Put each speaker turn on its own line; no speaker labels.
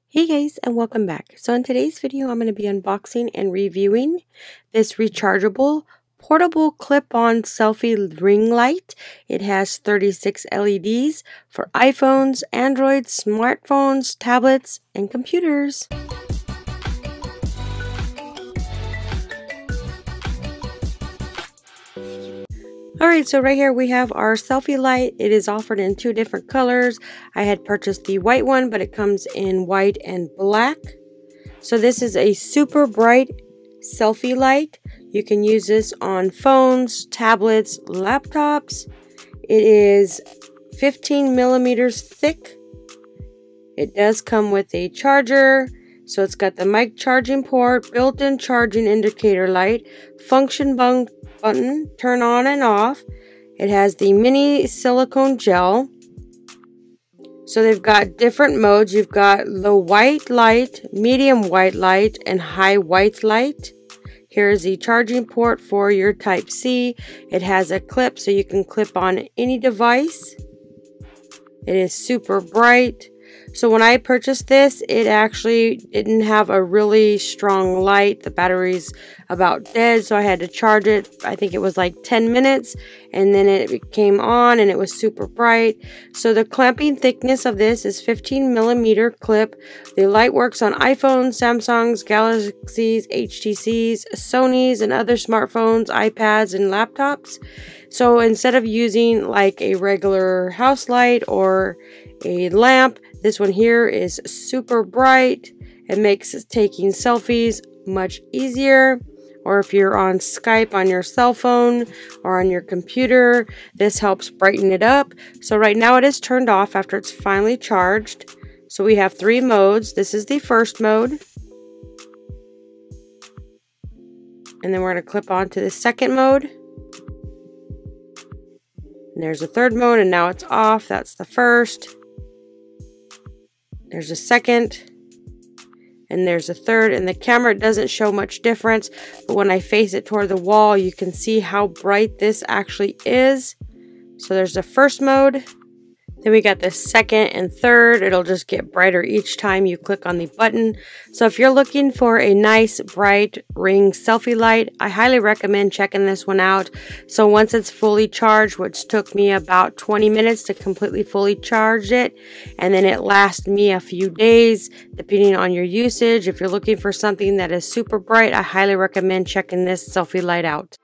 Hey guys, and welcome back. So in today's video I'm going to be unboxing and reviewing this rechargeable portable clip-on selfie ring light. It has 36 LEDs for iPhones, Androids, smartphones, tablets, and computers. Alright, so right here we have our selfie light. It is offered in two different colors. I had purchased the white one, but it comes in white and black. So this is a super bright selfie light. You can use this on phones, tablets, laptops. It is 15 millimeters thick. It does come with a charger. So it's got the mic charging port, built-in charging indicator light, function button, turn on and off. It has the mini silicone gel. So they've got different modes. You've got low white light, medium white light, and high white light. Here's the charging port for your Type-C. It has a clip so you can clip on any device. It is super bright. So when I purchased this, it actually didn't have a really strong light. The battery's about dead, so I had to charge it. I think it was like 10 minutes, and then it came on and it was super bright. So the clamping thickness of this is 15 millimeter clip. The light works on iPhones, Samsungs, Galaxies, HTCs, Sonys, and other smartphones, iPads, and laptops. So instead of using like a regular house light or a lamp, this one here is super bright. It makes taking selfies much easier. Or if you're on Skype on your cell phone or on your computer, this helps brighten it up. So right now it is turned off after it's finally charged. So we have three modes. This is the first mode. And then we're going to clip on to the second mode. And there's a third mode, and now it's off. That's the first. There's a second, and there's a third, and the camera doesn't show much difference, but when I face it toward the wall, you can see how bright this actually is. So there's the first mode, then we got the second and third. It'll just get brighter each time you click on the button. So if you're looking for a nice bright ring selfie light, I highly recommend checking this one out. So once it's fully charged, which took me about 20 minutes to completely fully charge it, and then it lasts me a few days depending on your usage. If you're looking for something that is super bright, I highly recommend checking this selfie light out.